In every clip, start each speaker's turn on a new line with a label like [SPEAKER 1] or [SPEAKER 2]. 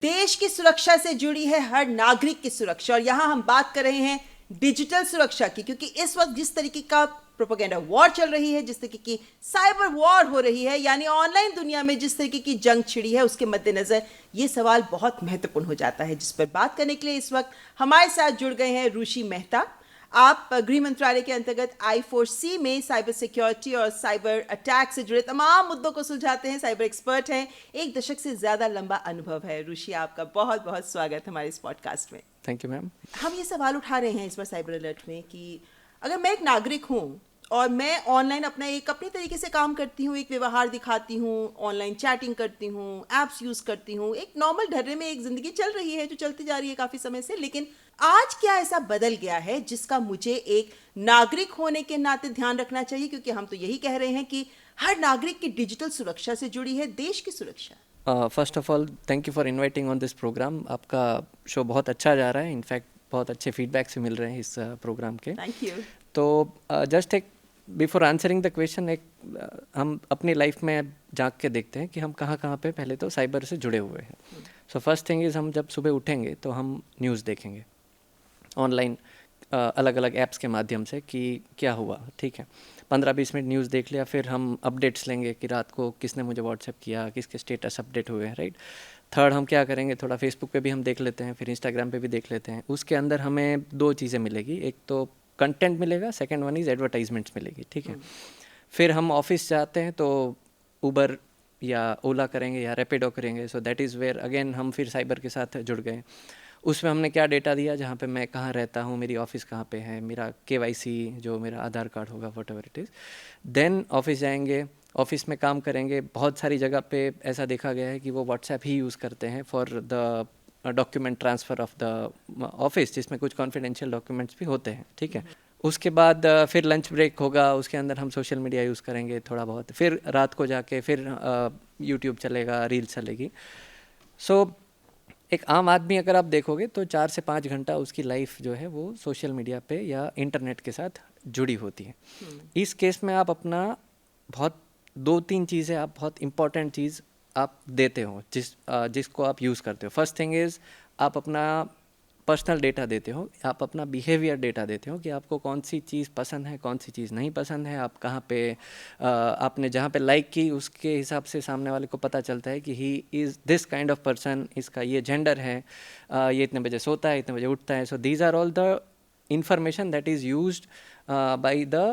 [SPEAKER 1] देश की सुरक्षा से जुड़ी है हर नागरिक की सुरक्षा, और यहाँ हम बात कर रहे हैं डिजिटल सुरक्षा की, क्योंकि इस वक्त जिस तरीके का प्रोपेगेंडा वॉर चल रही है, जिस तरीके की साइबर वॉर हो रही है, यानी ऑनलाइन दुनिया में जिस तरीके की जंग छिड़ी है, उसके मद्देनजर ये सवाल बहुत महत्वपूर्ण हो जाता है, जिस पर बात करने के लिए इस वक्त हमारे साथ जुड़ गए हैं रुचि मेहता। आप गृह मंत्रालय के अंतर्गत I4C में साइबर सिक्योरिटी और साइबर अटैक से जुड़े तमाम मुद्दों को सुलझाते हैं, साइबर एक्सपर्ट हैं, 1 दशक से ज्यादा लंबा अनुभव है। रुचि, आपका बहुत बहुत स्वागत हमारे इस पॉडकास्ट में।
[SPEAKER 2] Thank you ma'am.
[SPEAKER 1] हम ये सवाल उठा रहे हैं इस बार साइबर अलर्ट में कि अगर मैं एक नागरिक हूँ और मैं ऑनलाइन अपने तरीके से काम करती हूँ, एक व्यवहार दिखाती हूँ, ऑनलाइन चैटिंग करती हूँ, एप्स यूज करती हूँ, एक नॉर्मल ढर्रे में एक जिंदगी चल रही है जो चलती जा रही है काफी समय से, लेकिन आज क्या ऐसा बदल गया है जिसका मुझे एक नागरिक होने के नाते ध्यान रखना चाहिए, क्योंकि हम तो यही कह रहे हैं कि हर नागरिक की डिजिटल सुरक्षा से जुड़ी है देश की सुरक्षा।
[SPEAKER 2] First of all thank you for inviting on this program. आपका शो बहुत अच्छा जा रहा है, इनफैक्ट बहुत अच्छे फीडबैक से मिल रहे हैं इस प्रोग्राम के।
[SPEAKER 1] Thank you.
[SPEAKER 2] तो जस्ट एक बिफोर आंसरिंग द क्वेश्चन, हम अपनी लाइफ में झांक के देखते हैं कि हम कहाँ कहाँ पे पहले तो साइबर से जुड़े हुए हैं। सो फर्स्ट थिंग इज़, हम जब सुबह उठेंगे तो हम न्यूज़ देखेंगे ऑनलाइन, अलग अलग ऐप्स के माध्यम से कि क्या हुआ, ठीक है। 15-20 मिनट न्यूज़ देख लिया, फिर हम अपडेट्स लेंगे कि रात को किसने मुझे व्हाट्सएप किया, किसके स्टेटस अपडेट हुए हैं, राइट। थर्ड, हम क्या करेंगे, थोड़ा फेसबुक पे भी हम देख लेते हैं, फिर इंस्टाग्राम पे भी देख लेते हैं। उसके अंदर हमें 2 चीज़ें मिलेगी, एक तो कंटेंट मिलेगा, सेकंड वन इज़ एडवर्टाइजमेंट्स मिलेगी, ठीक है। फिर हम ऑफिस जाते हैं तो उबर या ओला करेंगे या रैपिडो करेंगे, so that is where again हम फिर साइबर के साथ जुड़ गए। उसमें हमने क्या डेटा दिया, जहाँ पे मैं कहाँ रहता हूँ, मेरी ऑफिस कहाँ पे है, मेरा KYC जो मेरा आधार कार्ड होगा, whatever it is. Then office जाएंगे, ऑफिस में काम करेंगे। बहुत सारी जगह पे ऐसा देखा गया है कि वो व्हाट्सएप ही यूज़ करते हैं for the document transfer of the office, जिसमें कुछ कॉन्फिडेंशियल डॉक्यूमेंट्स भी होते हैं, ठीक है। उसके बाद फिर लंच ब्रेक होगा, उसके अंदर हम सोशल मीडिया यूज़ करेंगे थोड़ा बहुत। फिर रात को जाके फिर यूट्यूब चलेगा, रील चलेगी। सो एक आम आदमी अगर आप देखोगे तो 4 से 5 घंटा उसकी लाइफ जो है वो सोशल मीडिया पे या इंटरनेट के साथ जुड़ी होती है। इस केस में आप अपना बहुत 2-3 चीज़ें, आप बहुत इंपॉर्टेंट चीज़ आप देते हो जिसको आप यूज़ करते हो। फर्स्ट थिंग इज़, आप अपना पर्सनल डेटा देते हो, आप अपना बिहेवियर डेटा देते हो कि आपको कौन सी चीज़ पसंद है, कौन सी चीज़ नहीं पसंद है, आप कहाँ पे आपने जहाँ पे लाइक की उसके हिसाब से सामने वाले को पता चलता है कि he is this kind of person, इसका ये जेंडर है, ये इतने बजे सोता है, इतने बजे उठता है। So these are all the information that is used by the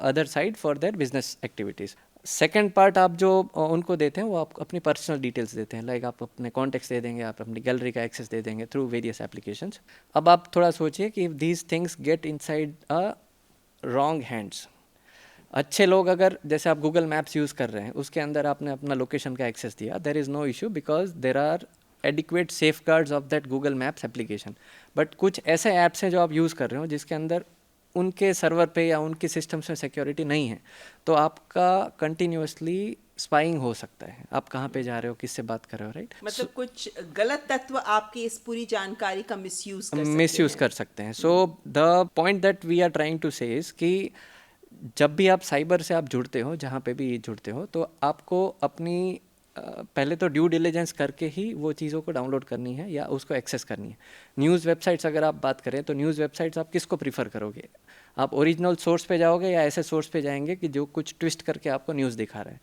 [SPEAKER 2] other side for their business activities. Second part आप जो उनको देते हैं वो आप अपनी पर्सनल डिटेल्स देते हैं, लाइक आप अपने कॉन्टेक्ट्स दे देंगे, आप अपनी गैलरी का एक्सेस दे देंगे थ्रू वेरियस एप्लीकेशंस। अब आप थोड़ा सोचिए कि these things get inside a wrong hands. अच्छे लोग, अगर जैसे आप गूगल मैप्स यूज़ कर रहे हैं, उसके अंदर आपने अपना लोकेशन का एक्सेस दिया, there is no issue because there are adequate safeguards of that Google Maps application. But कुछ ऐसे ऐप्स हैं जो आप यूज़ कर रहे हो जिसके अंदर उनके सर्वर पे या उनके सिस्टम्स में सिक्योरिटी नहीं है, तो आपका कंटिन्यूसली स्पाइंग हो सकता है। आप कहाँ पे जा रहे हो, किससे बात कर रहे हो, राइट।
[SPEAKER 1] मतलब कुछ गलत तत्व आपकी इस पूरी जानकारी का
[SPEAKER 2] मिसयूज़ कर सकते हैं। So the point that we are trying to say is कि जब भी आप साइबर से आप जुड़ते हो, जहाँ पे भी जुड़ते हो, तो आपको अपनी पहले तो ड्यू डिलिजेंस करके ही वो चीज़ों को डाउनलोड करनी है या उसको एक्सेस करनी है। न्यूज़ वेबसाइट्स अगर आप बात करें तो न्यूज़ वेबसाइट्स आप किसको प्रीफर करोगे, आप ओरिजिनल सोर्स पे जाओगे या ऐसे सोर्स पे जाएंगे कि जो कुछ ट्विस्ट करके आपको न्यूज़ दिखा रहा है।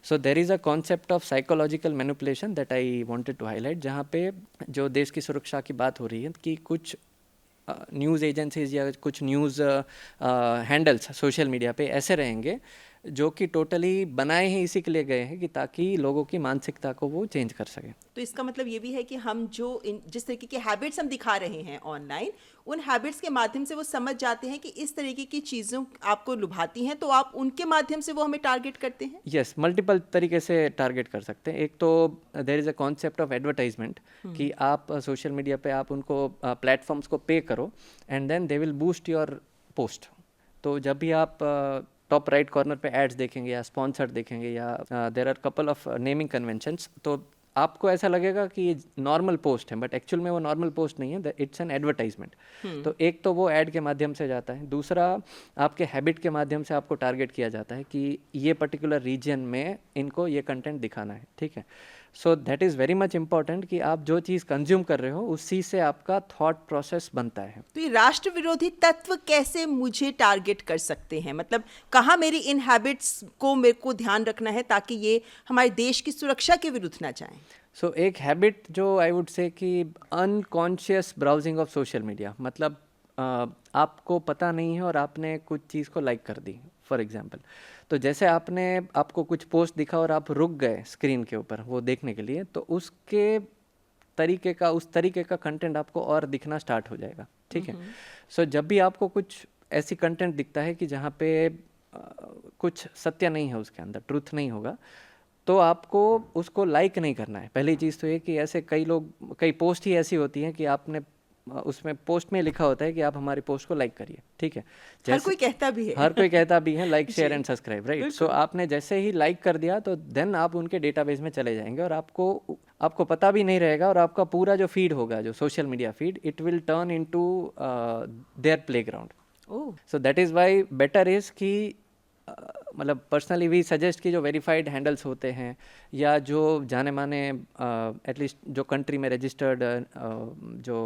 [SPEAKER 2] So there is a concept of psychological manipulation that I wanted to highlight, जहाँ पे जो देश की सुरक्षा की बात हो रही है कि कुछ न्यूज़ एजेंसीज या कुछ न्यूज़ हैंडल्स सोशल मीडिया पे ऐसे रहेंगे जो कि टोटली बनाए ही इसी के लिए गए हैं कि ताकि लोगों की मानसिकता को वो चेंज कर सके।
[SPEAKER 1] तो इसका मतलब ये भी है कि हम जो जिस तरीके की हैबिट्स हम दिखा रहे हैं ऑनलाइन, उन हैबिट्स के माध्यम से वो समझ जाते हैं कि इस तरीके की चीज़ों आपको लुभाती हैं, तो आप उनके माध्यम से वो हमें टारगेट करते हैं।
[SPEAKER 2] यस, मल्टीपल तरीके से टारगेट कर सकते हैं। एक तो there is a concept of advertisement कि आप सोशल मीडिया पे आप उनको प्लेटफॉर्म्स को पे करो and then they will boost your post. तो जब भी आप टॉप राइट कॉर्नर पे एड्स देखेंगे या स्पॉन्सर्ड देखेंगे या there are couple of naming conventions, तो आपको ऐसा लगेगा कि ये नॉर्मल पोस्ट है, बट एक्चुअल में वो नॉर्मल पोस्ट नहीं है, इट्स एन एडवर्टाइजमेंट। तो एक तो वो ऐड के माध्यम से जाता है, दूसरा आपके हैबिट के माध्यम से आपको टारगेट किया जाता है कि ये पर्टिकुलर रीजन में इनको ये कंटेंट दिखाना है, ठीक है। सो that is very much important कि आप जो चीज़ कंज्यूम कर रहे हो उसी से आपका थॉट प्रोसेस बनता है।
[SPEAKER 1] तो ये राष्ट्र विरोधी तत्व कैसे मुझे टारगेट कर सकते हैं, मतलब कहाँ मेरी इन हैबिट्स को मेरे को ध्यान रखना है ताकि ये हमारे देश की सुरक्षा के विरुद्ध ना जाएं?
[SPEAKER 2] सो एक हैबिट जो आई वुड से कि unconscious browsing of social media, मतलब आपको पता नहीं है और आपने कुछ चीज़ को लाइक कर दी फॉर एग्जांपल। तो जैसे आपको कुछ पोस्ट दिखा और आप रुक गए स्क्रीन के ऊपर वो देखने के लिए, तो उस तरीके का कंटेंट आपको और दिखना स्टार्ट हो जाएगा, ठीक है। सो जब भी आपको कुछ ऐसी कंटेंट दिखता है कि जहाँ पे कुछ सत्य नहीं है, उसके अंदर ट्रूथ नहीं होगा, तो आपको उसको लाइक नहीं करना है। पहली चीज़ तो ये कि ऐसे कई पोस्ट ही ऐसी होती हैं कि आपने उसमें पोस्ट में लिखा होता है कि आप हमारी पोस्ट को लाइक करिए, ठीक है।
[SPEAKER 1] हर कोई कहता भी है,
[SPEAKER 2] हर कोई कहता भी है like share and subscribe, right. So आपने जैसे ही लाइक कर दिया तो देन आप उनके डेटाबेस में चले जाएंगे और आपको पता भी नहीं रहेगा, और आपका पूरा जो फीड होगा, जो social media feed, it will turn into their playground. So that is Y better is कि मतलब पर्सनली वी सजेस्ट कि जो वेरीफाइड हैंडल्स होते हैं या जो जाने माने एटलीस्ट जो कंट्री में रजिस्टर्ड जो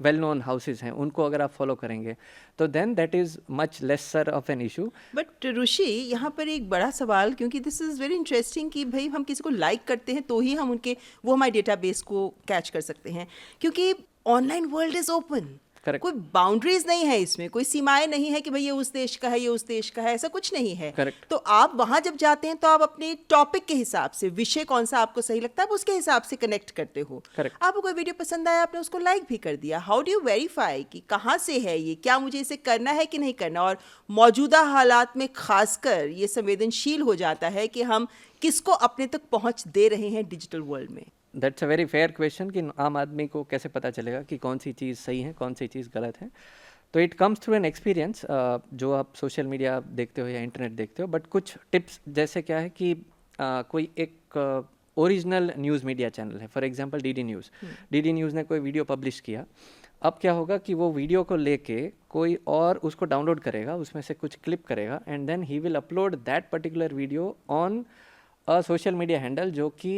[SPEAKER 2] वेल नोन हाउसेस हैं, उनको अगर आप फॉलो करेंगे तो then that is much lesser of an issue.
[SPEAKER 1] But Rishi, यहाँ पर एक बड़ा सवाल, क्योंकि दिस इज़ वेरी इंटरेस्टिंग कि भाई हम किसी को लाइक करते हैं तो ही हम वो हमारे डेटाबेस को कैच कर सकते हैं, क्योंकि online world is open.
[SPEAKER 2] Correct.
[SPEAKER 1] कोई बाउंड्रीज नहीं है इसमें, कोई सीमाएं नहीं है कि भाई ये उस देश का है, ये उस देश का है, ऐसा कुछ नहीं है।
[SPEAKER 2] Correct.
[SPEAKER 1] तो आप वहां जब जाते हैं तो आप अपने टॉपिक के हिसाब से, विषय कौन सा आपको सही लगता है, आप उसके हिसाब से कनेक्ट करते हो।
[SPEAKER 2] Correct.
[SPEAKER 1] आपको कोई वीडियो पसंद आया, आपने उसको लाइक भी कर दिया। हाउ डू यू वेरीफाई कि कहाँ से है ये, क्या मुझे इसे करना है कि नहीं करना? और मौजूदा हालात में खासकर ये संवेदनशील हो जाता है कि हम किसको अपने तक पहुंच दे रहे हैं डिजिटल वर्ल्ड में।
[SPEAKER 2] That's a very fair question कि आम आदमी को कैसे पता चलेगा कि कौन सी चीज़ सही है, कौन सी चीज़ गलत है। तो it comes through an experience, जो आप सोशल मीडिया देखते हो या इंटरनेट देखते हो। बट कुछ टिप्स जैसे क्या है कि कोई एक ओरिजिनल न्यूज़ मीडिया चैनल है, फॉर एग्जांपल डीडी न्यूज़ ने कोई वीडियो पब्लिश किया। अब क्या होगा कि वो वीडियो को लेके कोई और उसको डाउनलोड करेगा, उसमें से कुछ क्लिप करेगा, and then he will upload that particular video on a social media handle जो कि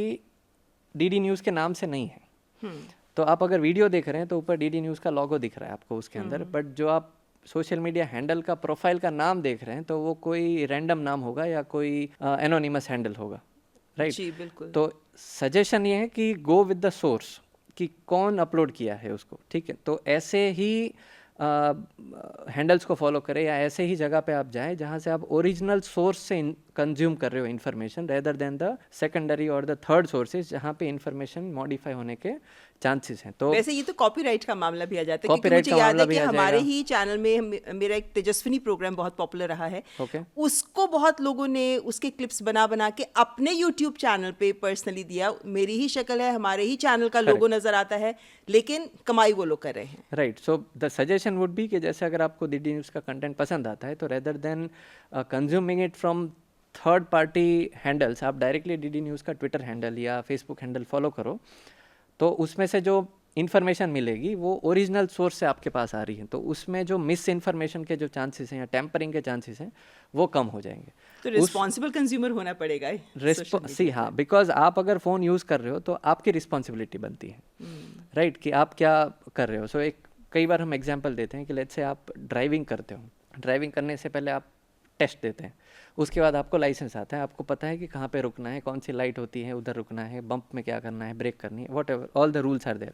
[SPEAKER 2] डीडी न्यूज़ के नाम से नहीं है। तो आप अगर वीडियो देख रहे हैं तो ऊपर डीडी न्यूज़ का लोगो दिख रहा है आपको उसके अंदर, बट जो आप सोशल मीडिया हैंडल का प्रोफाइल का नाम देख रहे हैं तो वो कोई रैंडम नाम होगा या कोई एनोनिमस हैंडल होगा, राइट।
[SPEAKER 1] जी बिल्कुल।
[SPEAKER 2] तो सजेशन ये है कि गो विद द सोर्स, कि कौन अपलोड किया है उसको, ठीक है। तो ऐसे ही हैंडल्स को फॉलो करें या ऐसे ही जगह पे आप जाएं जहां से आप ओरिजिनल सोर्स से कंज्यूम कर रहे हो information, rather than the secondary और द थर्ड सोर्सेज जहां पे इन्फॉर्मेशन मॉडिफाई होने के चांसेस हैं। तो
[SPEAKER 1] वैसे ये तो कॉपीराइट का मामला भी आ जाता है, क्योंकि
[SPEAKER 2] कॉपीराइट
[SPEAKER 1] मुझे
[SPEAKER 2] का
[SPEAKER 1] याद
[SPEAKER 2] मामला
[SPEAKER 1] है
[SPEAKER 2] भी
[SPEAKER 1] कि
[SPEAKER 2] आ
[SPEAKER 1] हमारे
[SPEAKER 2] जाएगा।
[SPEAKER 1] ही चैनल में मेरा एक तेजस्विनी प्रोग्राम बहुत पॉपुलर रहा है।
[SPEAKER 2] Okay.
[SPEAKER 1] उसको बहुत लोगों ने उसके क्लिप्स बना बना के अपने यूट्यूब चैनल पे पर्सनली दिया। मेरी ही शक्ल है, हमारे ही चैनल का लोगो नजर आता है, लेकिन कमाई वो लोग कर रहे हैं।
[SPEAKER 2] Right. So the suggestion would be कि जैसे अगर आपको डीडी न्यूज़ का कंटेंट पसंद आता है तो rather than consuming it from third party handles, आप डायरेक्टली डीडी न्यूज़ का ट्विटर हैंडल या फेसबुक हैंडल फॉलो करो, तो उसमें से जो इन्फॉर्मेशन मिलेगी वो ओरिजिनल सोर्स से आपके पास आ रही है, तो उसमें जो मिस इन्फॉर्मेशन के जो चांसेस हैं या टेम्परिंग के चांसेस हैं वो कम हो जाएंगे।
[SPEAKER 1] तो रिस्पॉन्सिबल कंज्यूमर होना पड़ेगा
[SPEAKER 2] सी हाँ, बिकॉज आप अगर फ़ोन यूज़ कर रहे हो तो आपकी रिस्पॉन्सिबिलिटी बनती है, राइट, कि आप क्या कर रहे हो। सो कई बार हम एग्जांपल देते हैं कि लेट्स से आप ड्राइविंग करते हो, ड्राइविंग करने से पहले आप टेस्ट देते हैं, उसके बाद आपको लाइसेंस आता है, आपको पता है कि कहाँ पे रुकना है, कौन सी लाइट होती है, उधर रुकना है, बम्प में क्या करना है, ब्रेक करनी है, whatever, all the rules are there.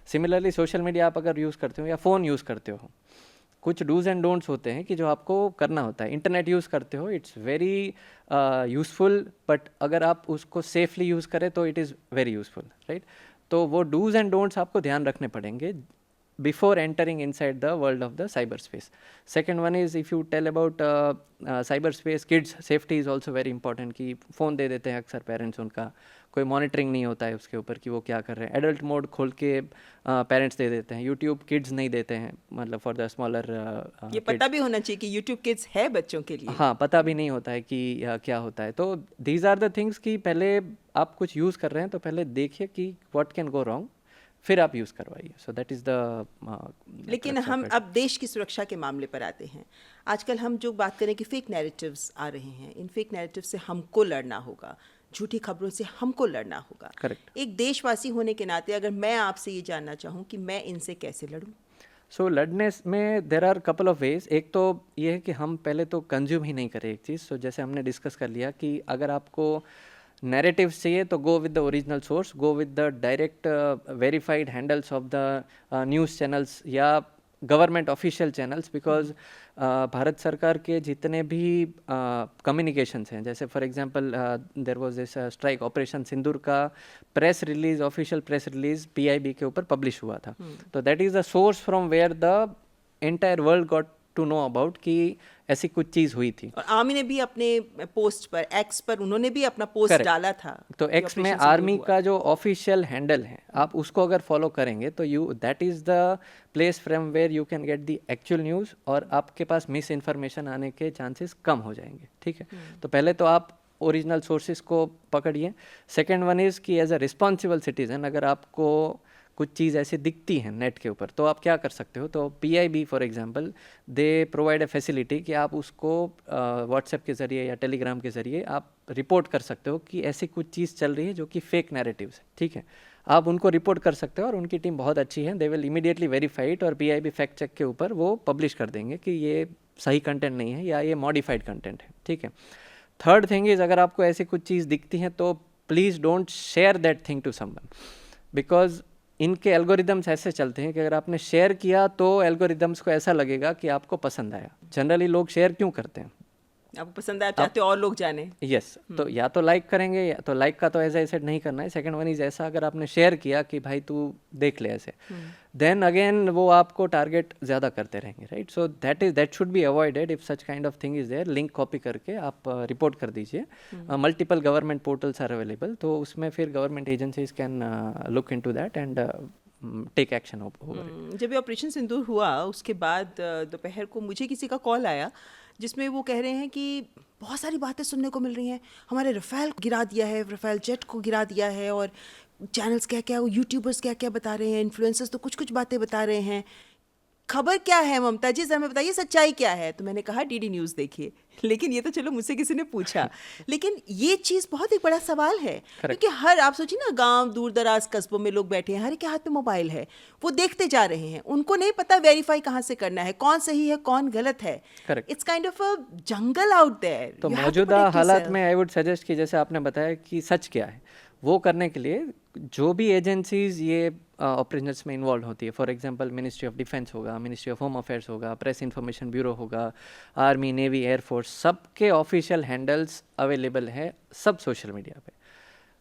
[SPEAKER 2] Similarly social media आप अगर यूज़ करते हो या फ़ोन यूज़ करते हो, कुछ डूज एंड डोंट्स होते हैं कि जो आपको करना होता है। इंटरनेट यूज़ करते हो, इट्स वेरी यूज़फुल, बट अगर आप उसको सेफली यूज़ करें तो it is very useful, right. तो वो डूज एंड डोंट्स आपको ध्यान रखने पड़ेंगे before entering inside the world of the cyberspace. Second one is, if you tell about cyberspace, kids safety is also very important, कि phone दे देते हैं अक्सर पेरेंट्स, उनका कोई मॉनिटरिंग नहीं होता है उसके ऊपर कि वो क्या कर रहे हैं। एडल्ट मोड खोल के पेरेंट्स दे देते हैं, यूट्यूब किड्स नहीं देते हैं, मतलब फॉर द स्मॉलर।
[SPEAKER 1] ये पता भी होना चाहिए कि यूट्यूब किड्स है बच्चों के लिए।
[SPEAKER 2] हाँ, पता भी नहीं होता है कि क्या होता है। तो दीज आर द थिंग्स कि पहले आप कुछ यूज़ कर रहे हैं तो पहले देखिए कि व्हाट कैन गो रॉन्ग, फिर आप यूज़ करवाइए। सो दैट इज़ द।
[SPEAKER 1] लेकिन हम अब देश की सुरक्षा के मामले पर आते हैं। आजकल हम जो बात करें कि फेक नैरेटिव्स आ रहे हैं, इन फेक नैरेटिव से हमको लड़ना होगा। झूठी खबरों से हमको लड़ना होगा।
[SPEAKER 2] करेक्ट।
[SPEAKER 1] एक देशवासी होने के नाते अगर मैं आपसे ये जानना चाहूँ कि मैं इनसे कैसे लड़ूं?
[SPEAKER 2] सो लड़ने में there are couple of ways. एक तो ये है कि हम पहले तो कंज्यूम ही नहीं करें एक चीज़। सो जैसे हमने डिस्कस कर लिया कि अगर आपको नैरेटिव्स चाहिए तो go with the original source, go with the direct verified handles of the news channels या government official channels, because Bharat सरकार के जितने भी कम्युनिकेशंस हैं, जैसे for example there was this strike operation Sindoor का press release, official press release PIB के ऊपर पब्लिश हुआ था। तो that is the source from where the entire world got to know about कि ऐसी कुछ चीज़ हुई थी।
[SPEAKER 1] और आर्मी ने भी अपने पोस्ट पर, एक्स पर, उन्होंने भी अपना पोस्ट
[SPEAKER 2] Correct.
[SPEAKER 1] डाला था।
[SPEAKER 2] तो
[SPEAKER 1] कि
[SPEAKER 2] एक्स में
[SPEAKER 1] ऑपरेशन सिंदूर
[SPEAKER 2] आर्मी
[SPEAKER 1] हुआ।
[SPEAKER 2] का जो ऑफिशियल हैंडल है, आप उसको अगर फॉलो करेंगे तो you that is the place from where you can get the actual news, और आपके पास मिस इन्फॉर्मेशन आने के चांसेस कम हो जाएंगे। ठीक है, तो पहले तो आप ओरिजिनल सोर्सेज को पकड़िए। सेकेंड वन इज़ कि एज अ रिस्पॉन्सिबल सिटीजन अगर आपको कुछ चीज़ ऐसी दिखती है नेट के ऊपर तो आप क्या कर सकते हो। तो PIB for example they provide a facility कि आप उसको व्हाट्सएप के ज़रिए या टेलीग्राम के ज़रिए आप रिपोर्ट कर सकते हो कि ऐसी कुछ चीज़ चल रही है जो कि फेक नैरेटिव्स है। ठीक है, आप उनको रिपोर्ट कर सकते हो और उनकी टीम बहुत अच्छी है, they will immediately verify it और पीआईबी फैक्ट चेक के ऊपर वो पब्लिश कर देंगे कि ये सही कंटेंट नहीं है या ये मॉडिफाइड कंटेंट है। ठीक है, थर्ड थिंग इज़ अगर आपको ऐसी कुछ चीज़ दिखती है तो please don't share that thing to someone, because इनके एल्गोरिदम्स ऐसे चलते हैं कि अगर आपने शेयर किया तो एल्गोरिदम्स को ऐसा लगेगा कि आपको पसंद आया। जनरली लोग शेयर क्यों करते हैं?
[SPEAKER 1] आपको पसंद आया, चाहते हो और लोग जाने।
[SPEAKER 2] यस, तो या तो लाइक करेंगे, या तो लाइक का तो एज आई सेड नहीं करना है। सेकंड वन इज ऐसा अगर आपने शेयर किया कि भाई तू देख ले ऐसे, देन अगेन वो आपको टारगेट ज़्यादा करते रहेंगे, right. So that should be avoided if such kind of thing is there. Link copy करके आप रिपोर्ट कर दीजिए। Multiple government portals are available, तो उसमें फिर government agencies can look into that and take action over.
[SPEAKER 1] जब ये operation सिंदूर हुआ उसके बाद दोपहर को मुझे किसी का कॉल आया जिसमें वो कह रहे हैं कि बहुत सारी बातें सुनने को मिल रही हैं, हमारे रफ़ेल गिरा दिया है, रफ़ेल जेट को गिरा दिया है, और चैनल्स क्या क्या, यूट्यूबर्स क्या क्या बता रहे हैं, इन्फ्लुएंसर्स तो कुछ कुछ बातें बता रहे हैं। खबर क्या है ममता जी, जरा हमें बताइए सच्चाई क्या है। तो मैंने कहा डीडी न्यूज़ देखिए। लेकिन ये तो चलो मुझसे किसी ने पूछा, लेकिन ये चीज़ बहुत एक बड़ा सवाल है। क्योंकि हर, आप सोचिए ना, गांव दूर दराज कस्बों में लोग बैठे हैं, हर एक के हाथ में मोबाइल है, वो देखते जा रहे हैं, उनको नहीं पता वेरीफाई कहाँ से करना है, कौन सही है कौन गलत है। It's kind of a jungle out there.
[SPEAKER 2] तो मौजूदा हालात में आई वुड सजेस्ट कि जैसे आपने बताया कि सच क्या है, वो करने के लिए जो भी एजेंसीज ये ऑपरेशंस में इन्वॉल्व होती है, for example ministry of defence होगा, मिनिस्ट्री ऑफ होम अफेयर्स होगा, प्रेस इंफॉर्मेशन ब्यूरो होगा, आर्मी, नेवी, एयरफोर्स, सबके ऑफिशियल हैंडल्स अवेलेबल है सब सोशल मीडिया पे।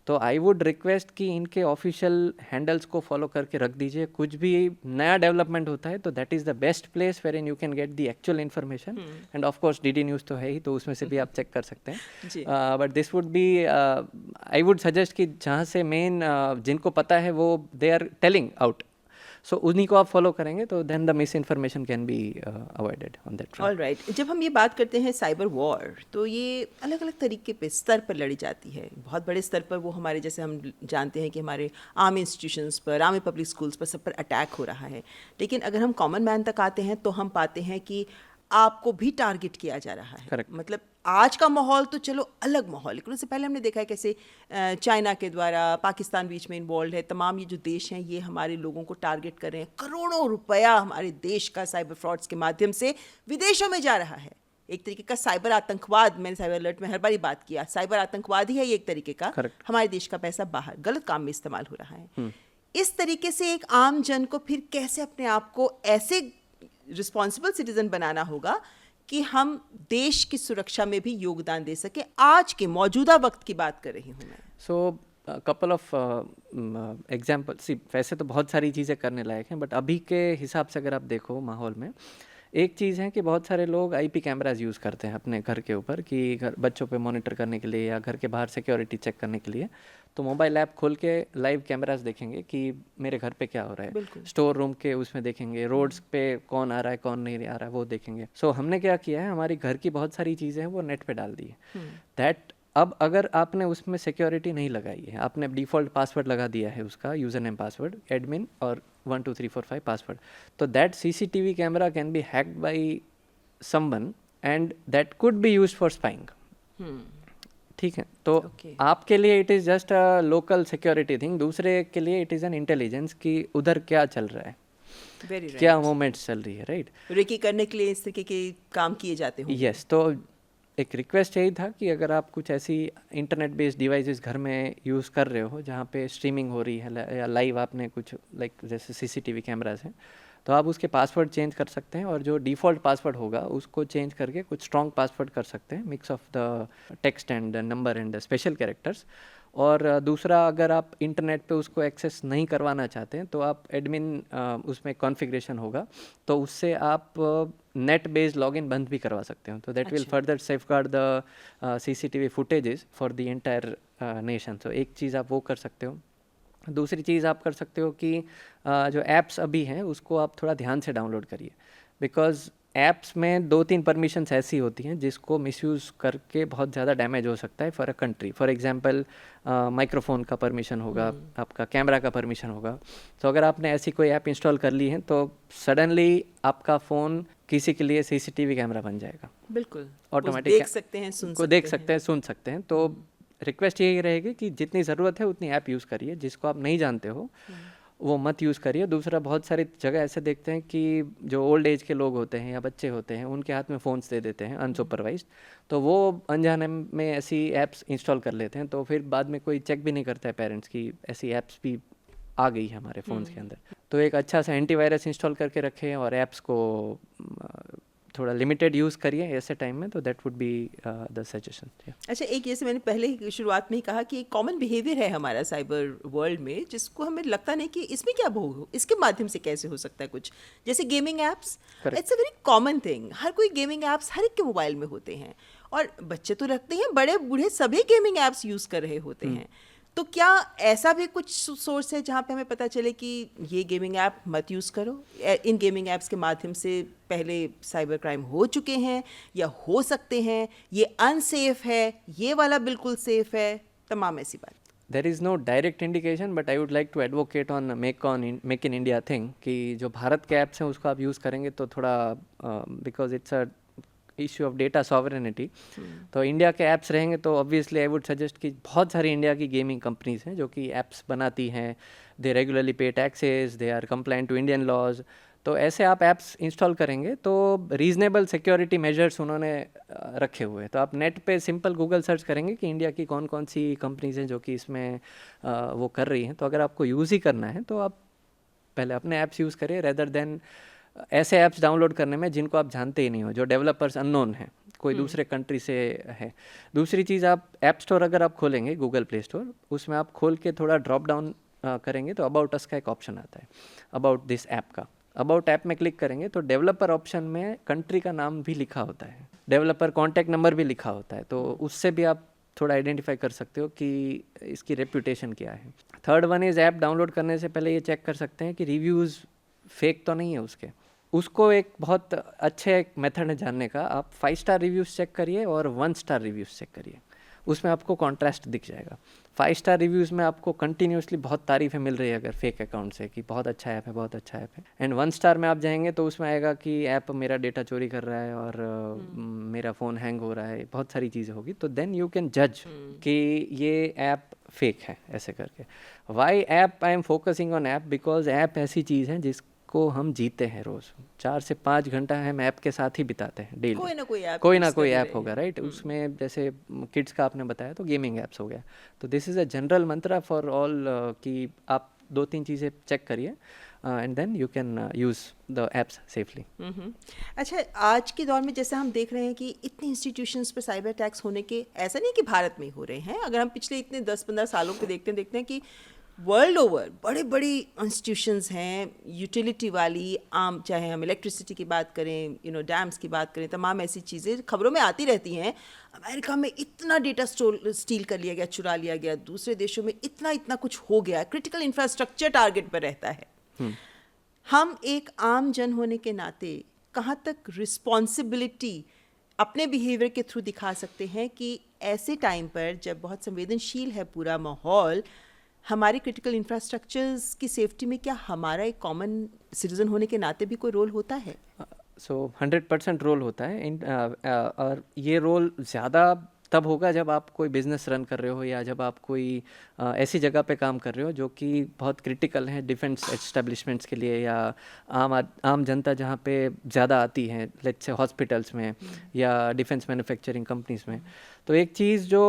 [SPEAKER 2] तो आई वुड रिक्वेस्ट कि इनके ऑफिशियल हैंडल्स को फॉलो करके रख दीजिए। कुछ भी नया डेवलपमेंट होता है तो that is the best place where in you can get the actual information. And of course DD news तो है ही, तो उसमें से भी आप चेक कर सकते हैं। But this would be, I would suggest कि जहाँ से मेन जिनको पता है वो they are telling out, so उन्हीं को आप फॉलो करेंगे तो then the misinformation can be avoided on that front.
[SPEAKER 1] Alright, जब हम ये बात करते हैं साइबर वॉर, तो ये अलग अलग तरीके पे स्तर पर लड़ी जाती है। बहुत बड़े स्तर पर वो हमारे, जैसे हम जानते हैं कि हमारे आर्मी इंस्टीट्यूशंस पर, आर्मी पब्लिक स्कूल्स पर, सब पर अटैक हो रहा है। लेकिन अगर हम कॉमन मैन तक आते हैं तो हम पाते हैं कि आपको भी टारगेट किया जा रहा है।
[SPEAKER 2] Correct.
[SPEAKER 1] मतलब आज का माहौल तो चलो अलग माहौल, लेकिन उससे पहले हमने देखा है कैसे चाइना के द्वारा पाकिस्तान बीच में इन्वॉल्व है। तमाम ये जो देश हैं ये हमारे लोगों को टारगेट कर रहे हैं। करोड़ों रुपया हमारे देश का साइबर फ्रॉड्स के माध्यम से विदेशों में जा रहा है। एक तरीके का साइबर आतंकवाद, मैंने साइबर अलर्ट में हर बार बात किया, साइबर आतंकवाद ही है ये एक तरीके का।
[SPEAKER 2] Correct.
[SPEAKER 1] हमारे देश का पैसा बाहर गलत काम में इस्तेमाल हो रहा है। इस तरीके से एक आम जन को फिर कैसे अपने आप को ऐसे रिस्पॉन्सिबल सिटीजन बनाना होगा कि हम देश की सुरक्षा में भी योगदान दे सके। आज के मौजूदा वक्त की बात कर रही हूँ मैं।
[SPEAKER 2] सो कपल ऑफ एग्जाम्पल, सी वैसे तो बहुत सारी चीज़ें करने लायक हैं, बट अभी के हिसाब से अगर आप देखो माहौल में, एक चीज़ है कि बहुत सारे लोग आईपी कैमराज यूज़ करते हैं अपने घर के ऊपर कि घर बच्चों पे मॉनिटर करने के लिए या घर के बाहर सिक्योरिटी चेक करने के लिए। तो मोबाइल ऐप खोल के लाइव कैमराज देखेंगे कि मेरे घर पे क्या हो रहा है, स्टोर रूम के उसमें देखेंगे, रोड्स पे कौन आ रहा है कौन नहीं आ रहा है वो देखेंगे। सो हमने क्या किया है, हमारी घर की बहुत सारी चीज़ें हैं वो नेट पे डाल दी है। दैट अब अगर आपने उसमें सिक्योरिटी नहीं लगाई है, आपने डिफ़ॉल्ट पासवर्ड लगा दिया है उसका, यूज़र नेम पासवर्ड, एडमिन और 1 2 3 4 5 पासवर्ड, तो that CCTV camera can be hacked by someone and that could be used for spying. ठीक है, तो
[SPEAKER 1] Okay.
[SPEAKER 2] आपके लिए it is just a local security thing, दूसरे के लिए इट इज़ एन इंटेलिजेंस कि उधर क्या चल रहा है,
[SPEAKER 1] वेरी
[SPEAKER 2] क्या
[SPEAKER 1] राइट।
[SPEAKER 2] मोमेंट्स चल रही है, राइट?
[SPEAKER 1] रेकी करने के लिए इस तरीके के काम किए जाते होंगे।
[SPEAKER 2] यस, तो एक रिक्वेस्ट यही था कि अगर आप कुछ ऐसी इंटरनेट बेस्ड डिवाइसेस घर में यूज़ कर रहे हो जहाँ पे स्ट्रीमिंग हो रही है या लाइव आपने कुछ लाइक जैसे सीसीटीवी कैमरास हैं, तो आप उसके पासवर्ड चेंज कर सकते हैं और जो डिफ़ॉल्ट पासवर्ड होगा उसको चेंज करके कुछ स्ट्रॉन्ग पासवर्ड कर सकते हैं, mix of the text and number and special characters. और दूसरा, अगर आप इंटरनेट पे उसको एक्सेस नहीं करवाना चाहते हैं तो आप एडमिन उसमें कॉन्फ़िगरेशन होगा, तो उससे आप नेट बेस्ड लॉगिन बंद भी करवा सकते हो, तो दैट विल
[SPEAKER 1] अच्छा।
[SPEAKER 2] Further safeguard the CCTV footages for the entire nation. तो एक चीज़ आप वो कर सकते हो। दूसरी चीज़ आप कर सकते हो कि जो ऐप्स अभी हैं उसको आप थोड़ा ध्यान से डाउनलोड करिए, बिकॉज़ ऐप्स में 2-3 परमिशंस ऐसी होती हैं जिसको मिसयूज़ करके बहुत ज़्यादा डैमेज हो सकता है for a country. For example microphone का परमिशन होगा, आपका कैमरा का परमिशन होगा। तो अगर आपने ऐसी कोई ऐप इंस्टॉल कर ली है तो सडनली आपका फ़ोन किसी के लिए सीसीटीवी कैमरा बन जाएगा,
[SPEAKER 1] बिल्कुल।
[SPEAKER 2] ऑटोमेटिक
[SPEAKER 1] देख सकते हैं, सुन
[SPEAKER 2] को देख
[SPEAKER 1] सकते
[SPEAKER 2] सकते हैं, सुन सकते हैं। तो रिक्वेस्ट यही रहेगी कि जितनी ज़रूरत है उतनी ऐप यूज़ करिए, जिसको आप नहीं जानते हो वो मत यूज़ करिए। दूसरा, बहुत सारी जगह ऐसे देखते हैं कि जो ओल्ड एज के लोग होते हैं या बच्चे होते हैं उनके हाथ में फ़ोन्स दे देते हैं अनसुपरवाइज्ड, तो वो अनजाने में ऐसी ऐप्स इंस्टॉल कर लेते हैं, तो फिर बाद में कोई चेक भी नहीं करता है पेरेंट्स की ऐसी ऐप्स भी आ गई है हमारे फ़ोन्स के अंदर। तो एक अच्छा सा एंटीवायरस इंस्टॉल करके रखें और ऐप्स को थोड़ा लिमिटेड यूज़ करिए ऐसे टाइम में, तो that would be the suggestion.
[SPEAKER 1] अच्छा, एक जैसे मैंने पहले ही शुरुआत में ही कहा कि एक कॉमन बिहेवियर है हमारा साइबर वर्ल्ड में जिसको हमें लगता नहीं कि इसमें क्या हो, इसके माध्यम से कैसे हो सकता है कुछ, जैसे gaming apps.
[SPEAKER 2] Correct.
[SPEAKER 1] It's a very common thing, हर कोई गेमिंग एप्स हर एक के मोबाइल में होते हैं और बच्चे तो रखते हैं, बड़े बूढ़े सभी गेमिंग एप्स यूज़ कर रहे होते हैं। तो क्या ऐसा भी कुछ सोर्स है जहाँ पे हमें पता चले कि ये गेमिंग ऐप मत यूज़ करो, इन गेमिंग ऐप्स के माध्यम से पहले साइबर क्राइम हो चुके हैं या हो सकते हैं, ये अनसेफ है, ये वाला बिल्कुल सेफ है, तमाम ऐसी बात?
[SPEAKER 2] There is no direct indication, but I would like to advocate on make in India thing कि जो भारत के ऐप्स हैं उसको आप यूज़ करेंगे तो थोड़ा because it's a issue of data sovereignty, तो इंडिया के ऐप्स रहेंगे तो ऑब्वियसली आई वुड सजेस्ट कि बहुत सारी इंडिया की गेमिंग कंपनीज हैं जो कि ऐप्स बनाती हैं, they regularly pay taxes, they are compliant to Indian laws, तो ऐसे आप ऐप्स इंस्टॉल करेंगे तो रीजनेबल सिक्योरिटी मेजर्स उन्होंने रखे हुए हैं। तो आप नेट पे सिंपल गूगल सर्च करेंगे कि इंडिया की कौन कौन सी कंपनीज हैं जो कि इसमें वो कर रही हैं, तो अगर आपको यूज़ ही करना है तो आप पहले अपने ऐप्स यूज़ करिए रेदर देन ऐसे ऐप्स डाउनलोड करने में जिनको आप जानते ही नहीं हो, जो डेवलपर्स अननोन हैं, कोई दूसरे कंट्री से है। दूसरी चीज़, आप ऐप स्टोर अगर आप खोलेंगे गूगल प्ले स्टोर, उसमें आप खोल के थोड़ा ड्रॉप डाउन करेंगे तो अबाउट अस का एक ऑप्शन आता है, अबाउट दिस ऐप का। अबाउट ऐप में क्लिक करेंगे तो डेवलपर ऑप्शन में कंट्री का नाम भी लिखा होता है, डेवलपर कॉन्टैक्ट नंबर भी लिखा होता है, तो उससे भी आप थोड़ा आइडेंटिफाई कर सकते हो कि इसकी रेप्यूटेशन क्या है। Third one is, app download करने से पहले ये चेक कर सकते हैं कि रिव्यूज़ फेक तो नहीं है उसके। उसको एक बहुत अच्छे एक मेथड है जानने का, आप 5 स्टार रिव्यूज़ चेक करिए और 1 स्टार रिव्यूज़ चेक करिए, उसमें आपको कॉन्ट्रास्ट दिख जाएगा। 5 स्टार रिव्यूज़ में आपको कंटिन्यूसली बहुत तारीफ़ें मिल रही है अगर फेक अकाउंट से कि बहुत अच्छा ऐप है, बहुत अच्छा ऐप है, एंड 1 स्टार में आप जाएंगे तो उसमें आएगा कि ऐप मेरा डेटा चोरी कर रहा है और मेरा फ़ोन हैंग हो रहा है, बहुत सारी चीज़ें होगी, तो देन यू कैन जज कि ये ऐप फेक है ऐसे करके। Why app, I am focusing on app because app ऐसी चीज़ है जिसको हम जीते हैं, रोज़ 4 से 5 घंटा हम ऐप के साथ ही बिताते हैं डेली,
[SPEAKER 1] कोई ना कोई ऐप
[SPEAKER 2] कोई ना
[SPEAKER 1] यूज़
[SPEAKER 2] कोई
[SPEAKER 1] कर
[SPEAKER 2] ऐप
[SPEAKER 1] रहे
[SPEAKER 2] होगा,
[SPEAKER 1] हैं।
[SPEAKER 2] राइट? उसमें जैसे किड्स का आपने बताया तो गेमिंग ऐप्स हो गया, तो this is a general mantra for all कि आप 2-3 चीज़ें चेक करिए and then you can use the apps safely.
[SPEAKER 1] अच्छा, आज के दौर में जैसे हम देख रहे हैं कि इतने इंस्टीट्यूशंस पे साइबर अटैक्स होने के, ऐसा नहीं कि भारत में ही हो रहे हैं, अगर हम पिछले इतने 10-15 सालों पे देखते हैं कि वर्ल्ड ओवर बड़े बड़ी इंस्टीट्यूशंस हैं, यूटिलिटी वाली, आम, चाहे हम इलेक्ट्रिसिटी की बात करें, डैम्स की बात करें, तमाम ऐसी चीज़ें खबरों में आती रहती हैं। अमेरिका में इतना डेटा स्टील कर लिया गया, चुरा लिया गया, दूसरे देशों में इतना इतना कुछ हो गया, क्रिटिकल इंफ्रास्ट्रक्चर टारगेट पर रहता है। हम एक आम जन होने के नाते कहाँ तक रिस्पॉन्सिबिलिटी अपने बिहेवियर के थ्रू दिखा सकते हैं कि ऐसे टाइम पर जब बहुत संवेदनशील है पूरा माहौल, हमारे क्रिटिकल इंफ्रास्ट्रक्चर्स की सेफ्टी में क्या हमारा एक कॉमन सिटीजन होने के नाते भी कोई रोल होता है?
[SPEAKER 2] सो 100% रोल होता है और ये रोल ज़्यादा तब होगा जब आप कोई बिजनेस रन कर रहे हो या जब आप कोई ऐसी जगह पे काम कर रहे हो जो कि बहुत क्रिटिकल है डिफेंस एस्टेब्लिशमेंट्स के लिए, या आम जनता जहाँ पे ज़्यादा आती है, लेट्स से हॉस्पिटल्स में या डिफेंस मैन्युफैक्चरिंग कंपनीज में। तो एक चीज़ जो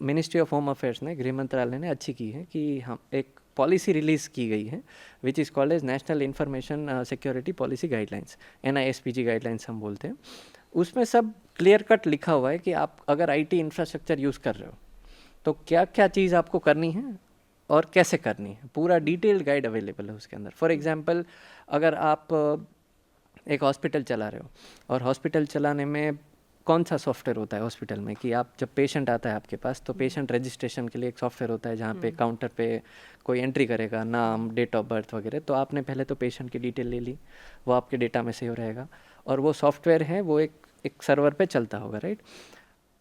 [SPEAKER 2] मिनिस्ट्री ऑफ होम अफेयर्स ने, गृह मंत्रालय ने अच्छी की है कि हम एक पॉलिसी रिलीज़ की गई है which is called as national information security policy guidelines, NISPG guidelines हम बोलते हैं। उसमें सब क्लियर कट लिखा हुआ है कि आप अगर IT इंफ्रास्ट्रक्चर यूज़ कर रहे हो तो क्या क्या चीज़ आपको करनी है और कैसे करनी है, पूरा डिटेल्ड गाइड अवेलेबल है उसके अंदर। फॉर एग्जांपल, अगर आप एक हॉस्पिटल चला रहे हो और हॉस्पिटल चलाने में कौन सा सॉफ्टवेयर होता है हॉस्पिटल में, कि आप जब पेशेंट आता है आपके पास तो पेशेंट रजिस्ट्रेशन के लिए एक सॉफ्टवेयर होता है जहाँ पे काउंटर पे कोई एंट्री करेगा, नाम, डेट ऑफ बर्थ वगैरह। तो आपने पहले तो पेशेंट की डिटेल ले ली, वो आपके डेटा में सेव रहेगा और वो सॉफ्टवेयर है वो एक सर्वर पे चलता होगा, राइट।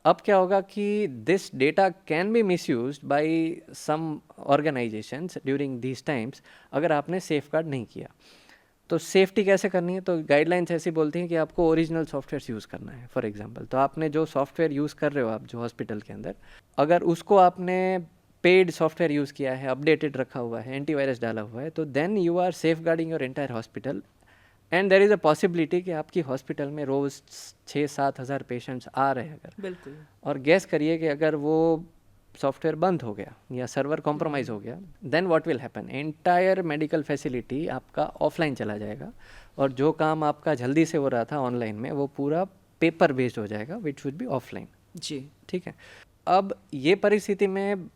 [SPEAKER 2] अब क्या होगा कि this data can be misused by some organisations during these times अगर आपने सेफ गार्ड नहीं किया। तो सेफ्टी कैसे करनी है, तो गाइडलाइंस ऐसी बोलती हैं कि आपको ओरिजिनल सॉफ्टवेयर यूज़ करना है। फॉर एग्जांपल, तो आपने जो सॉफ्टवेयर यूज़ कर रहे हो आप जो हॉस्पिटल के अंदर, अगर उसको आपने पेड सॉफ्टवेयर यूज़ किया है, अपडेटेड रखा हुआ है, एंटीवायरस डाला हुआ है, तो then you are safeguarding your entire hospital. And there is a possibility कि आपकी हॉस्पिटल में रोज़ 6-7 हज़ार पेशेंट्स आ रहे हैं अगर,
[SPEAKER 1] बिल्कुल,
[SPEAKER 2] और गैस करिए कि अगर वो सॉफ्टवेयर बंद हो गया या सर्वर कॉम्प्रोमाइज़ हो गया, then what will happen, entire medical facility आपका ऑफलाइन चला जाएगा और जो काम आपका जल्दी से हो रहा था ऑनलाइन में वो पूरा पेपर बेस्ड हो जाएगा विच वुड बी ऑफलाइन।
[SPEAKER 1] जी,
[SPEAKER 2] ठीक है। अब ये परिस्थिति में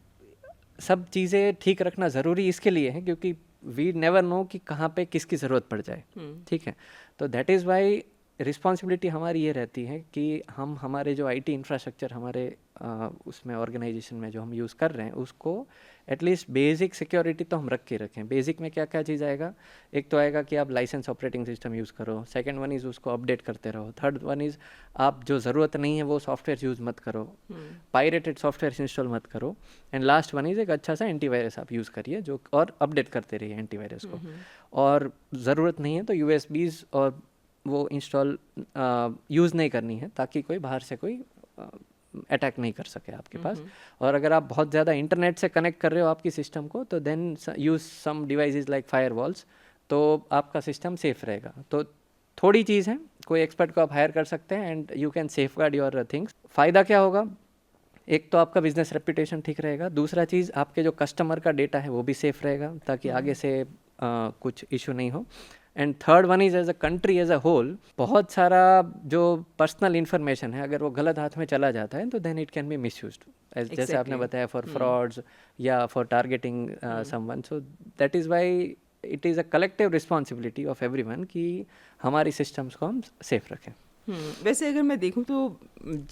[SPEAKER 2] सब चीज़ें ठीक रखना ज़रूरी इसके लिए है क्योंकि वी नेवर नो कि कहाँ पे किसकी ज़रूरत पड़ जाए। ठीक है, तो दैट इज़ वाई रिस्पॉन्सिबिलिटी हमारी ये रहती है कि हम हमारे जो IT इंफ्रास्ट्रक्चर हमारे उसमें ऑर्गेनाइजेशन में जो हम यूज़ कर रहे हैं उसको एटलीस्ट बेसिक सिक्योरिटी तो हम रख के रखें। बेसिक में क्या क्या चीज़ आएगा, एक तो आएगा कि आप लाइसेंस ऑपरेटिंग सिस्टम यूज़ करो, सेकंड वन इज़ उसको अपडेट करते रहो, थर्ड वन इज़ आप जो ज़रूरत नहीं है वो सॉफ्टवेयर यूज़ मत करो, पायरेटेड सॉफ्टवेयर इंस्टॉल मत करो, एंड लास्ट वन इज़ एक अच्छा सा एंटीवायरस आप यूज़ करिए जो, और अपडेट करते रहिए एंटीवायरस को, और ज़रूरत नहीं है तो USBs और वो इंस्टॉल यूज़ नहीं करनी है ताकि कोई बाहर से कोई अटैक नहीं कर सके आपके पास। और अगर आप बहुत ज़्यादा इंटरनेट से कनेक्ट कर रहे हो आपकी सिस्टम को तो then use some devices like firewalls, तो आपका सिस्टम सेफ रहेगा। तो थोड़ी चीज़ है, कोई एक्सपर्ट को आप हायर कर सकते हैं and you can safe guard your things. फ़ायदा क्या होगा, एक तो आपका बिजनेस रेपुटेशन ठीक रहेगा, दूसरा चीज़ आपके जो कस्टमर का डेटा है वो भी सेफ रहेगा ताकि आगे से कुछ इशू नहीं हो, and third one is as a country as a whole बहुत सारा जो पर्सनल इन्फॉर्मेशन है अगर वो गलत हाथ में चला जाता है तो then it can be misused, जैसे आपने बताया फॉर फ्रॉड्स या for targeting someone. So that is why it is a collective responsibility of everyone कि हमारी सिस्टम्स को हम सेफ रखें।
[SPEAKER 1] वैसे अगर मैं देखूं तो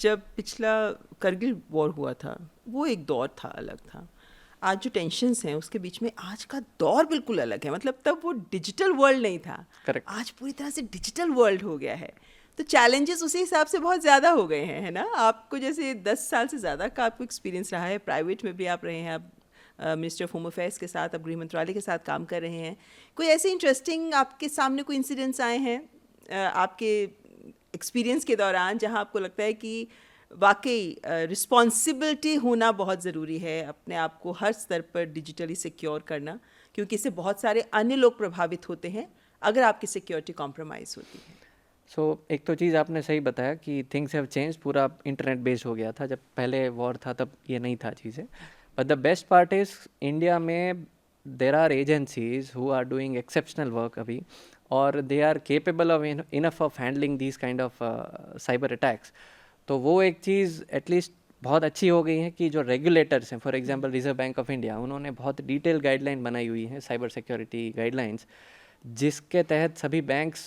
[SPEAKER 1] जब पिछला करगिल वॉर हुआ था वो एक दौर था, अलग था। आज जो टेंशन्स हैं उसके बीच में आज का दौर बिल्कुल अलग है। मतलब तब वो डिजिटल वर्ल्ड नहीं था,
[SPEAKER 2] करेक्ट,
[SPEAKER 1] आज पूरी तरह से डिजिटल वर्ल्ड हो गया है। तो चैलेंजेस उसी हिसाब से बहुत ज़्यादा हो गए हैं, है ना। आपको जैसे 10 साल से ज़्यादा का आपको एक्सपीरियंस रहा है, प्राइवेट में भी आप रहे हैं, आप मिनिस्ट्री ऑफ होम अफेयर्स के साथ, आप गृह मंत्रालय के साथ काम कर रहे हैं। कोई ऐसे इंटरेस्टिंग आपके सामने कोई इंसिडेंट्स आए हैं आपके एक्सपीरियंस के दौरान जहां आपको लगता है कि वाकई रिस्पॉन्सिबिलिटी होना बहुत ज़रूरी है, अपने आप को हर स्तर पर डिजिटली सिक्योर करना, क्योंकि इससे बहुत सारे अन्य लोग प्रभावित होते हैं अगर आपकी सिक्योरिटी कॉम्प्रोमाइज़ होती है।
[SPEAKER 2] सो एक तो चीज़ आपने सही बताया कि थिंग्स हैव चेंज, पूरा इंटरनेट बेस्ड हो गया था। जब पहले वॉर था तब ये नहीं था चीज़ें। But the best part is India में there are agencies who are doing exceptional work अभी, और they are capable of enough of handling these kind of cyber attacks. तो वो एक चीज़ एटलीस्ट बहुत अच्छी हो गई है कि जो रेगुलेटर्स हैं, for example reserve bank of India, उन्होंने बहुत डिटेल गाइडलाइन बनाई हुई है, साइबर सिक्योरिटी गाइडलाइंस, जिसके तहत सभी बैंक्स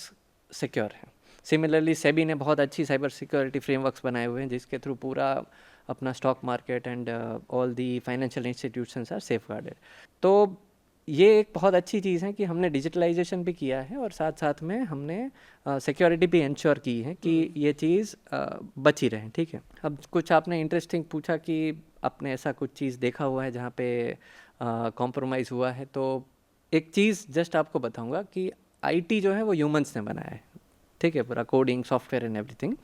[SPEAKER 2] सिक्योर हैं। सिमिलरली सेबी ने बहुत अच्छी साइबर सिक्योरिटी फ्रेमवर्क्स बनाए हुए हैं जिसके थ्रू पूरा अपना stock market and all the financial institutions are safeguarded. तो ये एक बहुत अच्छी चीज़ है कि हमने डिजिटलाइजेशन भी किया है और साथ साथ में हमने सिक्योरिटी भी इंश्योर की है कि ये चीज़ बची रहे। ठीक है, अब कुछ आपने इंटरेस्टिंग पूछा कि आपने ऐसा कुछ चीज़ देखा हुआ है जहाँ पे कॉम्प्रोमाइज़ हुआ है। तो एक चीज़ जस्ट आपको बताऊँगा कि IT जो है वो ह्यूमंस ने बनाया है, ठीक है, पूरा coding, software and everything.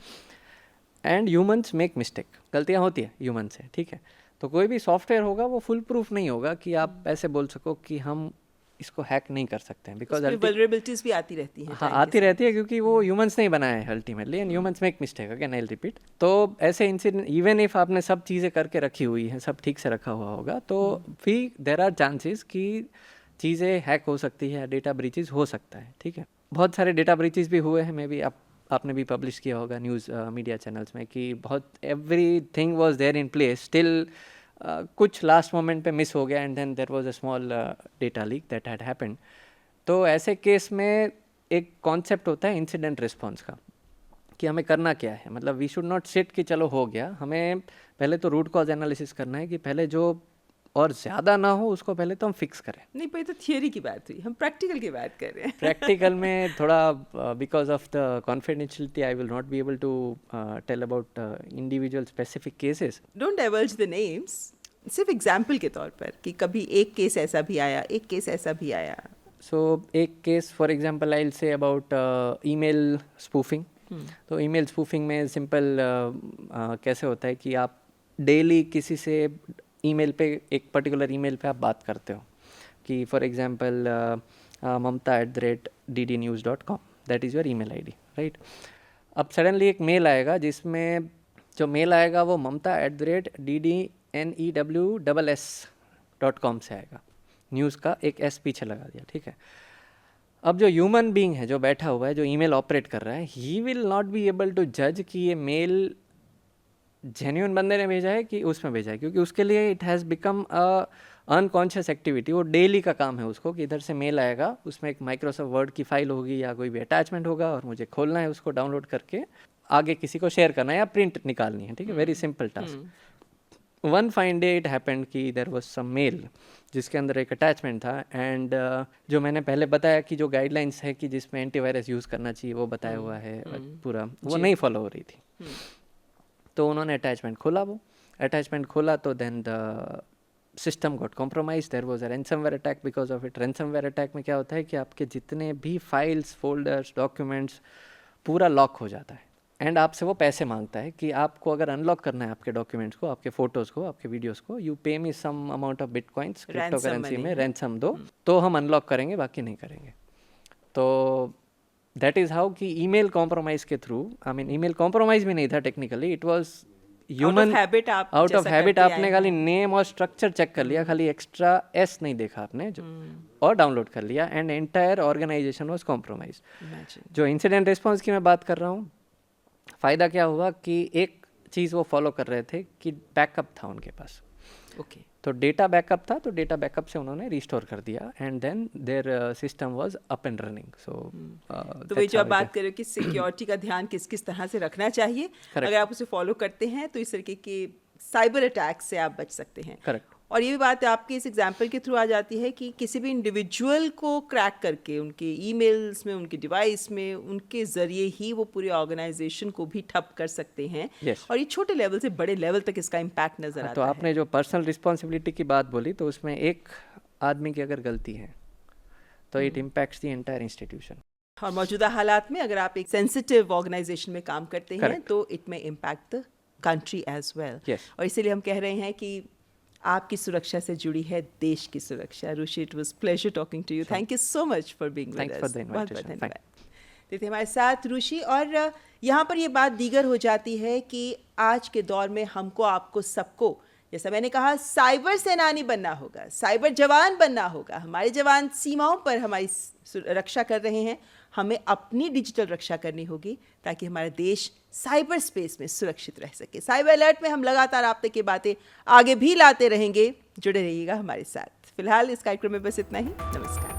[SPEAKER 2] And humans make mistake, गलतियाँ होती है ह्यूमन से, ठीक है। तो कोई भी सॉफ्टवेयर होगा वो फुल प्रूफ नहीं होगा कि आप ऐसे बोल सको कि हम इसको हैक नहीं कर सकते हैं, बिकॉज
[SPEAKER 1] वल्नरेबिलिटीज भी आती रहती हैं।
[SPEAKER 2] हाँ, आती रहती है, क्योंकि वो ह्यूमंस नहीं बनाए हैं ultimately, and humans make mistake, again I will repeat. तो ऐसे इंसिडेंट, इवन इफ आपने सब चीज़ें करके रखी हुई हैं, सब ठीक से रखा हुआ होगा, तो भी देयर आर चांसेस कि चीज़ें हैक हो सकती है, डेटा ब्रीचेस हो सकता है, ठीक है। बहुत सारे डेटा ब्रीचेस भी हुए हैं, मे बी आपने भी पब्लिश किया होगा न्यूज़ मीडिया चैनल्स में कि बहुत everything was there in place, still कुछ लास्ट मोमेंट पे मिस हो गया, and then there was a small data leak that had happened. तो ऐसे केस में एक कॉन्सेप्ट होता है इंसिडेंट रिस्पॉन्स का, कि हमें करना क्या है। मतलब वी शुड नॉट सिट कि चलो हो गया, हमें पहले तो रूट कॉज एनालिसिस करना है कि पहले जो और ज़्यादा ना हो उसको पहले तो हम फिक्स करें।
[SPEAKER 1] नहीं, पर तो थियोरी की बात हुई, हम प्रैक्टिकल की बात कर रहे हैं।
[SPEAKER 2] प्रैक्टिकल में थोड़ा because of the confidentiality I will not be able to tell about individual specific cases.
[SPEAKER 1] Don't diverge the names, सिर्फ एग्जाम्पल के तौर पर कि कभी एक केस ऐसा भी आया, एक केस ऐसा भी आया।
[SPEAKER 2] सो एक case for example I will say about email spoofing. तो ईमेल स्पूफिंग में सिंपल कैसे होता है कि आप डेली किसी से ईमेल पे, एक पर्टिकुलर ईमेल पे आप बात करते हो कि for example mamta@ddnews.com, that is your email ID, right. अब सडनली एक मेल आएगा जिसमें जो मेल आएगा वो mamta@ddnews.com से आएगा, न्यूज़ का एक एस पीछे लगा दिया, ठीक है। अब जो ह्यूमन बीइंग है, जो बैठा हुआ है, जो ईमेल ऑपरेट कर रहा है, he will not be able to जज कि ये मेल जेन्युइन बंदे ने भेजा है कि उसमें भेजा है, क्योंकि उसके लिए it has become a unconscious activity. वो डेली का काम है उसको कि इधर से मेल आएगा, उसमें एक माइक्रोसॉफ्ट वर्ड की फाइल होगी या कोई भी अटैचमेंट होगा, और मुझे खोलना है उसको, डाउनलोड करके आगे किसी को शेयर करना है या प्रिंट निकालनी है, ठीक है। Very simple task. One fine day it happened कि देयर वाज सम मेल जिसके अंदर एक अटैचमेंट था, एंड जो मैंने पहले बताया कि जो गाइडलाइंस है कि जिसमें एंटीवायरस यूज़ करना चाहिए वो बताया हुआ है पूरा, वो नहीं फॉलो हो रही थी। तो उन्होंने अटैचमेंट खोला, वो अटैचमेंट खोला तो then the system got compromise, there was a ransomware attack because of it. Ransomware attack में क्या होता है कि आपके जितने भी फाइल्स, फोल्डर्स, डॉक्यूमेंट्स पूरा लॉक हो जाता है, एंड आपसे वो पैसे मांगता है कि आपको अगर अनलॉक करना है आपके डॉक्यूमेंट्स को, आपके फोटोज़ को, आपके वीडियोज़ को, you pay me some amount of bitcoins, crypto currency में रैंसम दो, तो हम अनलॉक करेंगे, बाकी नहीं करेंगे। तो दैट इज़ हाउ कि ईमेल कॉम्प्रोमाइज़ के थ्रू, आई मीन ईमेल कॉम्प्रोमाइज़ भी नहीं था technically, it was human out of habit. आपने खाली नेम और स्ट्रक्चर चेक कर लिया, खाली एक्स्ट्रा एस नहीं देखा आपने जो, और डाउनलोड कर लिया, and entire organisation was compromise. जो इंसिडेंट रिस्पॉन्स की मैं बात कर रहा हूँ, फ़ायदा क्या हुआ कि एक चीज़ वो फॉलो कर रहे थे कि बैकअप था उनके पास,
[SPEAKER 1] ओके।
[SPEAKER 2] तो डेटा बैकअप था, तो डेटा बैकअप से उन्होंने रिस्टोर कर दिया, and then their system was up and running. So
[SPEAKER 1] तो वही जो आप बात कर रहे हो कि सिक्योरिटी का ध्यान किस किस तरह से रखना चाहिए, अगर आप उसे फॉलो करते हैं तो इस तरीके के साइबर अटैक से आप बच सकते हैं।
[SPEAKER 2] करेक्ट।
[SPEAKER 1] और ये भी बात आपके इस एग्जाम्पल के थ्रू आ जाती है कि किसी भी इंडिविजुअल को क्रैक करके उनके ईमेल्स में, उनके डिवाइस में, उनके ज़रिए ही वो पूरे ऑर्गेनाइजेशन को भी ठप कर सकते हैं। और ये छोटे लेवल से बड़े लेवल तक इसका इम्पैक्ट नज़र आता है।
[SPEAKER 2] तो आपने जो पर्सनल रिस्पॉन्सिबिलिटी की बात बोली, तो उसमें एक आदमी की अगर गलती है तो it impacts the entire institution.
[SPEAKER 1] और मौजूदा हालात में अगर आप एक सेंसिटिव ऑर्गेनाइजेशन में काम करते हैं तो इट में impact the country as well. और इसीलिए हम कह रहे हैं कि आपकी सुरक्षा से जुड़ी है देश की सुरक्षा। Ruchi, it was pleasure talking to you. Thank you so much for being with us. बहुत बहुत धन्यवाद। थे हमारे साथ रुचि। और यहाँ पर ये बात दीगर हो जाती है कि आज के दौर में हमको, आपको, सबको, जैसा मैंने कहा, साइबर सेनानी बनना होगा, साइबर जवान बनना होगा। हमारे जवान सीमाओं पर हमारी रक्षा कर रहे हैं, हमें अपनी डिजिटल रक्षा करनी होगी ताकि हमारा देश साइबर स्पेस में सुरक्षित रह सके। साइबर अलर्ट में हम लगातार आप तक की बातें आगे भी लाते रहेंगे, जुड़े रहिएगा हमारे साथ। फिलहाल इस कार्यक्रम में बस इतना ही। नमस्कार।